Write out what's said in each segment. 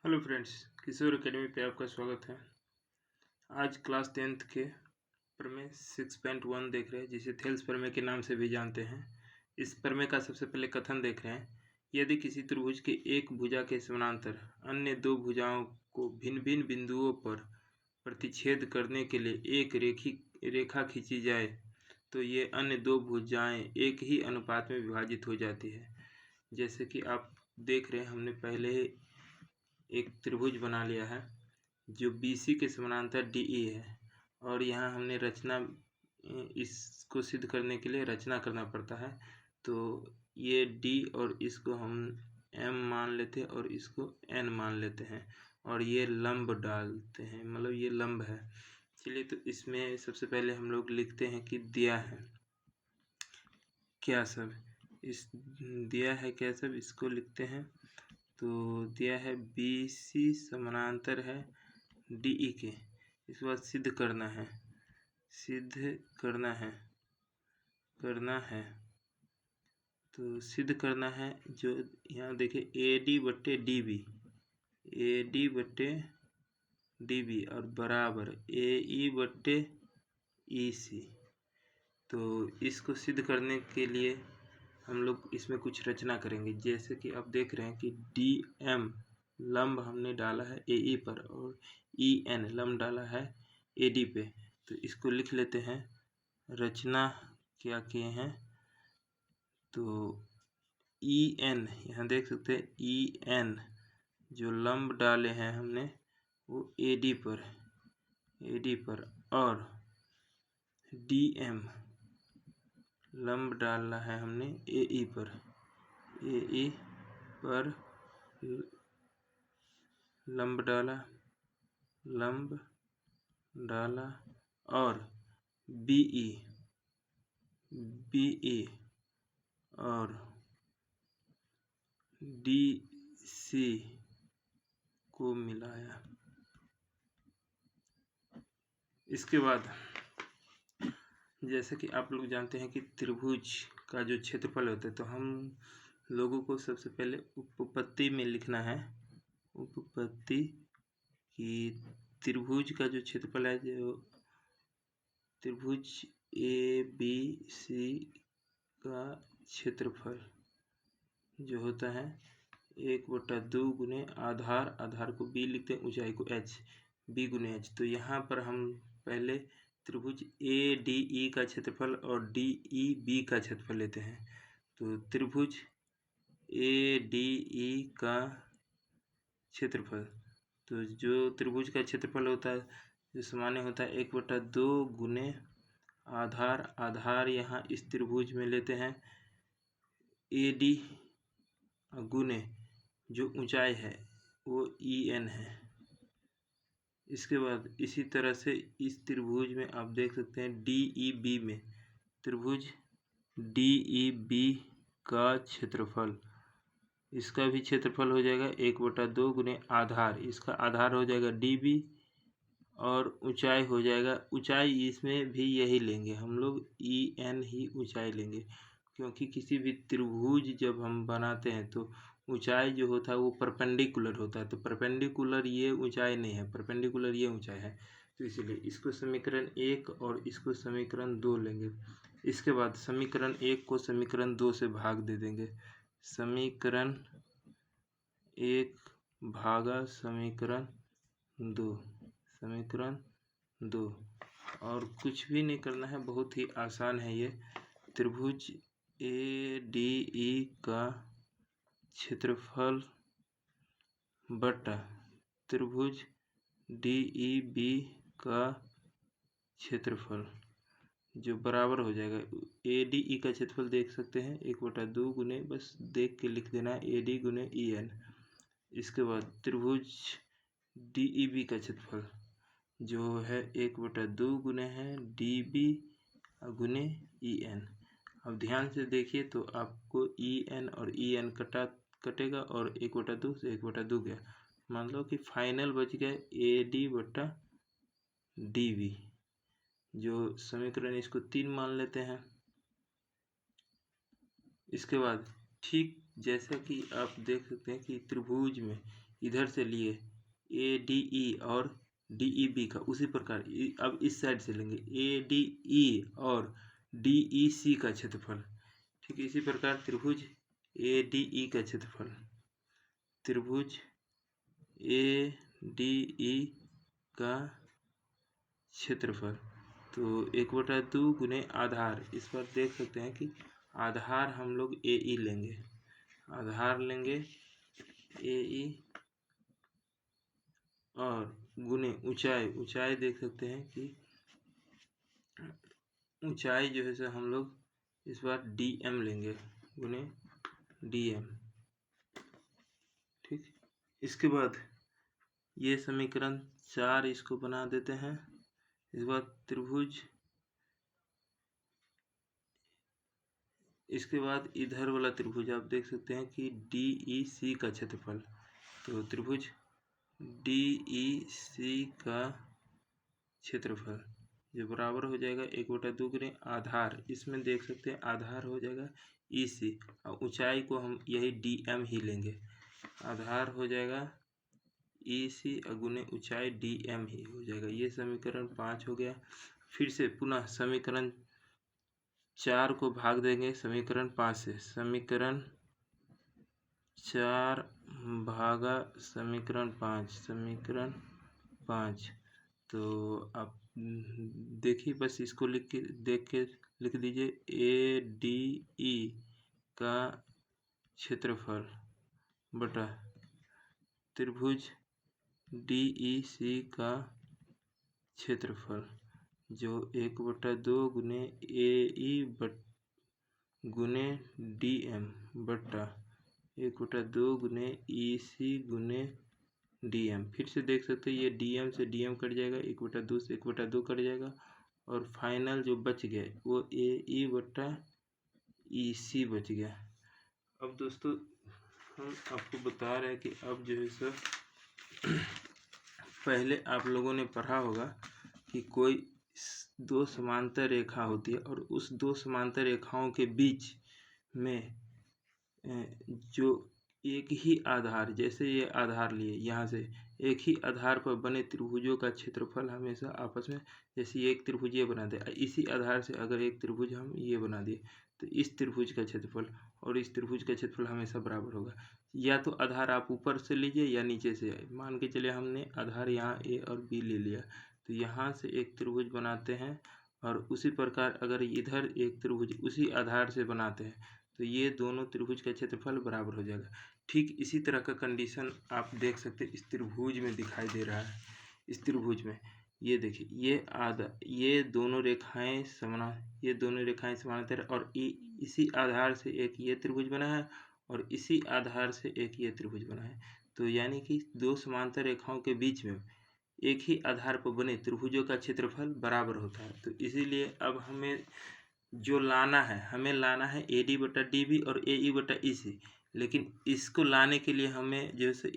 Hello friends, किशोर academy पे आपका स्वागत है। आज क्लास 10th के प्रमेय 6.1 देख रहे हैं, जिसे थेल्स प्रमेय के नाम से भी जानते हैं। इस प्रमेय का सबसे पहले कथन देख रहे हैं। यदि किसी त्रिभुज के एक भुजा के समानांतर अन्य दो भुजाओं को भिन्न भिन्न बिंदुओं पर प्रतिच्छेद करने के लिए एक रेखा खींची जाए तो ये अन्य दो भुजाएं एक ही अनुपात में विभाजित हो जाती है। जैसे कि आप देख रहे हैं, हमने पहले एक त्रिभुज बना लिया है जो BC के समानांतर DE है, और यहाँ हमने रचना इसको सिद्ध करने के लिए रचना करना पड़ता है। तो ये D और इसको हम M मान लेते हैं और इसको N मान लेते हैं, और ये लंब डालते हैं, मतलब ये लंब है। चलिए, तो इसमें सबसे पहले हम लोग लिखते हैं कि दिया है क्या सब, इस दिया है क्या सब, इसको लिखते हैं। तो दिया है BC समानांतर है DE के। इसके बाद सिद्ध करना है तो सिद्ध करना है। जो यहाँ देखिए AD बट्टे DB और बराबर AE बट्टे EC। तो इसको सिद्ध करने के लिए हम लोग इसमें कुछ रचना करेंगे। जैसे कि आप देख रहे हैं कि DM लंब हमने डाला है AE पर और EN लंब डाला है AD पे। तो इसको लिख लेते हैं। रचना क्या किए हैं, तो EN यहाँ देख सकते हैं, EN जो लंब डाले हैं हमने वो AD पर और DM लंब डालना है हमने AE पर लंब डाला और BE और DC को मिलाया। इसके बाद जैसे कि आप लोग जानते हैं कि त्रिभुज का जो क्षेत्रफल होता है, तो हम लोगों को सबसे पहले उपपत्ति में लिखना है। उपपत्ति की त्रिभुज का जो क्षेत्रफल है, जो त्रिभुज ABC का क्षेत्रफल जो होता है 1/2 गुने आधार को B लिखते हैं, ऊंचाई को H, B गुने H। तो यहाँ पर हम पहले त्रिभुज ADE का क्षेत्रफल और DEB का क्षेत्रफल लेते हैं। तो त्रिभुज ADE का क्षेत्रफल, तो जो त्रिभुज का क्षेत्रफल होता है जो सामान्य होता है 1/2 गुने आधार यहाँ इस त्रिभुज में लेते हैं AD गुने जो ऊंचाई है वो EN है। इसके बाद इसी तरह से इस त्रिभुज में आप देख सकते हैं DEB में, त्रिभुज DEB का क्षेत्रफल, इसका भी क्षेत्रफल हो जाएगा 1/2 गुने आधार, इसका आधार हो जाएगा DB और ऊंचाई हो जाएगा, ऊंचाई इसमें भी यही लेंगे हम लोग, EN ही ऊंचाई लेंगे, क्योंकि किसी भी त्रिभुज जब हम बनाते हैं तो ऊंचाई जो होता है वो परपेंडिकुलर होता है। तो परपेंडिकुलर ये ऊंचाई नहीं है, परपेंडिकुलर ये ऊंचाई है। तो इसलिए इसको समीकरण 1 और इसको समीकरण 2 लेंगे। इसके बाद समीकरण 1 को समीकरण 2 से भाग दे देंगे। समीकरण 1 भागा समीकरण 2 और कुछ भी नहीं करना है, बहुत ही आसान है ये। त्रिभुज ADE का क्षेत्रफल बटा त्रिभुज DEB का क्षेत्रफल जो बराबर हो जाएगा, ADE का क्षेत्रफल देख सकते हैं 1/2 गुने, बस देख के लिख देना है, AD गुने EN। इसके बाद त्रिभुज DEB का क्षेत्रफल जो है 1/2 गुने है DB गुने EN। अब ध्यान से देखिए तो आपको EN और EN कटेगा और 1/2 से 1/2 गया। मान लो कि फाइनल बच गया AD बटा DB, जो समीकरण इसको 3 मान लेते हैं। इसके बाद ठीक जैसे कि आप देख सकते हैं कि त्रिभुज में इधर से लिए ADE और DEB का, उसी प्रकार अब इस साइड से लेंगे ADE और DEC का क्षेत्रफल। ठीक है, इसी प्रकार त्रिभुज ADE का क्षेत्रफल, त्रिभुज ADE का क्षेत्रफल, तो 1/2 गुने आधार। इस पर देख सकते हैं कि आधार हम लोग AE लेंगे, आधार लेंगे AE और गुने ऊंचाई, ऊंचाई देख सकते हैं कि ऊंचाई जो है सो हम लोग इस बार DM लेंगे, गुने DM। ठीक, इसके बाद ये समीकरण 4 इसको बना देते हैं। इस बार त्रिभुज, इसके बाद इधर वाला त्रिभुज आप देख सकते हैं कि DEC का क्षेत्रफल, तो त्रिभुज DEC का क्षेत्रफल जो बराबर हो जाएगा 1/2 गुने आधार, इसमें देख सकते हैं आधार हो जाएगा EC और ऊंचाई को हम यही DM ही लेंगे, आधार हो जाएगा EC और गुने ऊंचाई DM ही हो जाएगा। ये समीकरण 5 हो गया। फिर से पुनः समीकरण 4 को भाग देंगे समीकरण 5 से, समीकरण 4 भागा समीकरण 5, समीकरण 5, तो आप देखिए बस इसको लिख के देख के लिख दीजिए ADE का क्षेत्रफल बटा त्रिभुज DEC का क्षेत्रफल, जो 1/2 गुने AE गुने DM बटा 1/2 गुने EC गुने DM। फिर से देख सकते हैं ये DM से DM कट जाएगा, 1/2 से 1/2 कट जाएगा और फाइनल जो बच गया वो AE बटा EC बच गया। अब दोस्तों हम आपको बता रहे हैं कि अब जो है सर पहले आप लोगों ने पढ़ा होगा कि कोई दो समांतर रेखा होती है और उस दो समांतर रेखाओं के बीच में जो एक ही आधार, जैसे ये आधार लिए यहाँ से एक ही आधार पर बने त्रिभुजों का क्षेत्रफल हमेशा आपस में, जैसे एक त्रिभुज ये बना दे, इसी आधार से अगर एक त्रिभुज हम ये बना दिए तो इस त्रिभुज का क्षेत्रफल और इस त्रिभुज का क्षेत्रफल हमेशा बराबर होगा। या तो आधार आप ऊपर से लीजिए या नीचे से, मान के चलिए हमने आधार यहाँ A और B ले लिया तो यहाँ से एक त्रिभुज बनाते हैं और उसी प्रकार अगर इधर एक त्रिभुज उसी आधार से बनाते हैं तो ये दोनों त्रिभुज का क्षेत्रफल बराबर हो जाएगा। ठीक इसी तरह का कंडीशन आप देख सकते हैं इस त्रिभुज में दिखाई दे रहा है। इस त्रिभुज में ये देखिए ये दोनों रेखाएं समानांतर और इसी आधार से एक ये त्रिभुज बना है और इसी आधार से एक ये त्रिभुज बना है। तो यानी कि दो समांतर रेखाओं के बीच में एक ही आधार पर बने त्रिभुजों का क्षेत्रफल बराबर होता है। तो इसीलिए अब हमें जो लाना है, हमें लाना है AD बटा DB और AE बटा EC, लेकिन इसको लाने के लिए हमें जैसे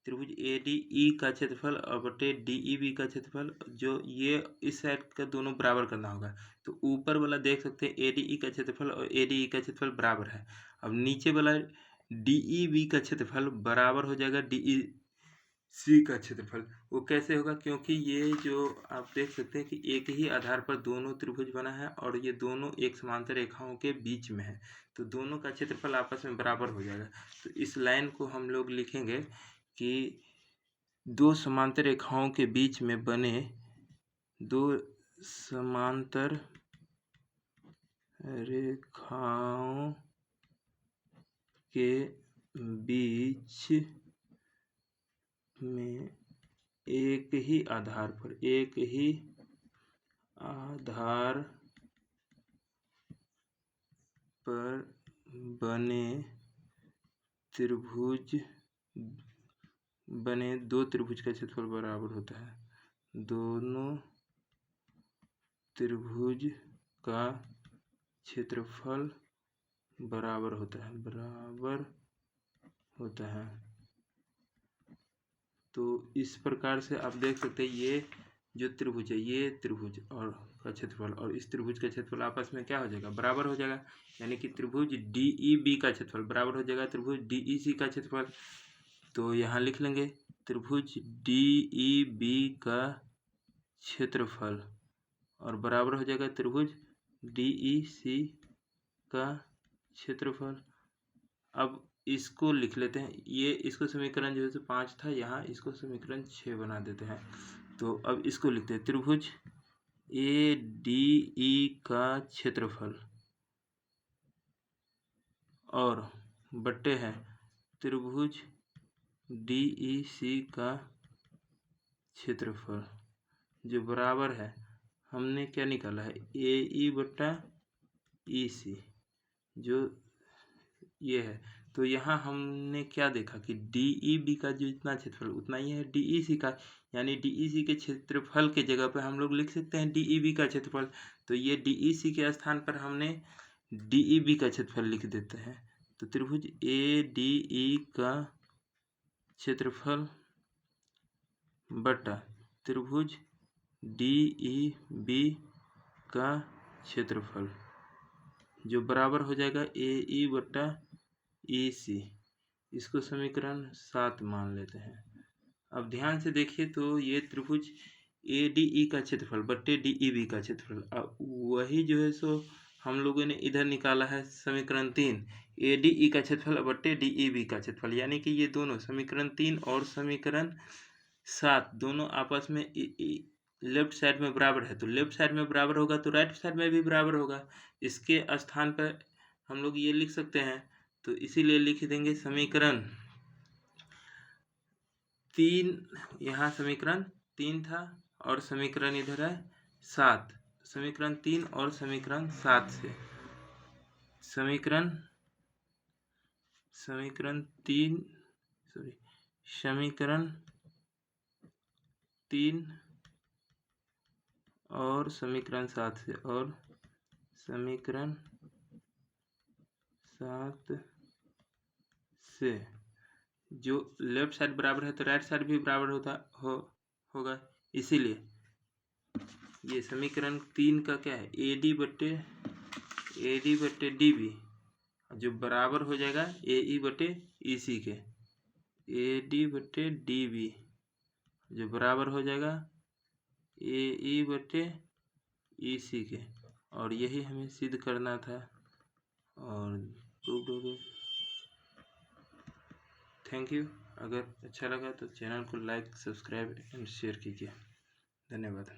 त्रिभुज ADE का क्षेत्रफल और बटे DEB का क्षेत्रफल जो ये इस साइड का दोनों बराबर करना होगा। तो ऊपर वाला देख सकते हैं ADE का क्षेत्रफल और ADE का क्षेत्रफल बराबर है। अब नीचे वाला DEB का क्षेत्रफल बराबर हो जाएगा DEC का क्षेत्रफल। वो कैसे होगा, क्योंकि ये जो आप देख सकते हैं कि एक ही आधार पर दोनों त्रिभुज बना है और ये दोनों एक समांतर रेखाओं के बीच में है, तो दोनों का क्षेत्रफल आपस में बराबर हो जाएगा। तो इस लाइन को हम लोग लिखेंगे कि दो समांतर रेखाओं के बीच में बने दो समांतर रेखाओं के बीच में एक ही आधार पर बने दो त्रिभुज का क्षेत्रफल बराबर होता है। दोनों त्रिभुज का क्षेत्रफल बराबर होता है। तो इस प्रकार से आप देख सकते हैं ये जो त्रिभुज है, ये त्रिभुज और का क्षेत्रफल और इस त्रिभुज का क्षेत्रफल आपस में क्या हो जाएगा, बराबर हो जाएगा। यानी कि त्रिभुज DEB का क्षेत्रफल बराबर हो जाएगा त्रिभुज DEC का क्षेत्रफल। तो यहाँ लिख लेंगे त्रिभुज डी ई बी का क्षेत्रफल और बराबर हो जाएगा त्रिभुज डी ई सी का क्षेत्रफल। अब इसको लिख लेते हैं, ये इसको समीकरण जो है 5 था, यहाँ इसको समीकरण 6 बना देते हैं। तो अब इसको लिखते हैं त्रिभुज ए डी ई का क्षेत्रफल और बट्टे है त्रिभुज डी ई सी का क्षेत्रफल जो बराबर है, हमने क्या निकाला है ए ई बट्टा ई सी जो ये है। तो यहाँ हमने क्या देखा कि डी ई बी का जो इतना क्षेत्रफल उतना ही है डी ई सी का, यानी डी ई सी के क्षेत्रफल के जगह पे हम लोग लिख सकते हैं डी ई बी का क्षेत्रफल। तो ये डी ई सी के स्थान पर हमने डी ई बी का क्षेत्रफल लिख देते हैं। तो त्रिभुज ए डी ई का क्षेत्रफल बटा त्रिभुज डी ई बी का क्षेत्रफल जो बराबर हो जाएगा ए ई बटा ई सी। इसको समीकरण 7 मान लेते हैं। अब ध्यान से देखिए तो ये त्रिभुज ए डी ई का क्षेत्रफल बट्टे डी ई बी का क्षेत्रफल, अब वही जो है सो हम लोगों ने इधर निकाला है समीकरण 3 ए डी ई का क्षेत्रफल बट्टे डी ई बी का क्षेत्रफल, यानी कि ये दोनों समीकरण 3 और समीकरण 7 दोनों आपस में लेफ्ट साइड में बराबर है। तो लेफ्ट साइड में बराबर होगा तो राइट साइड में भी बराबर होगा। इसके स्थान पर हम लोग ये लिख सकते हैं, तो इसीलिए लिख देंगे समीकरण 3, यहाँ समीकरण 3 था और समीकरण इधर है 7। समीकरण 3 और समीकरण 7 से समीकरण 3 और समीकरण 7 से और समीकरण 7 से जो लेफ्ट साइड बराबर है तो राइट साइड भी बराबर होगा। इसीलिए ये समीकरण 3 का क्या है ए डी बट्टे डी बी जो बराबर हो जाएगा ए ई बट्टे ई सी के, ए डी बट्टे डी बी जो बराबर हो जाएगा ए ई बट्टे ई सी के। और यही हमें सिद्ध करना था और प्रूव्ड हो गया। Thank you. अगर अच्छा लगा तो चैनल को लाइक, सब्सक्राइब एंड शेयर कीजिए। धन्यवाद।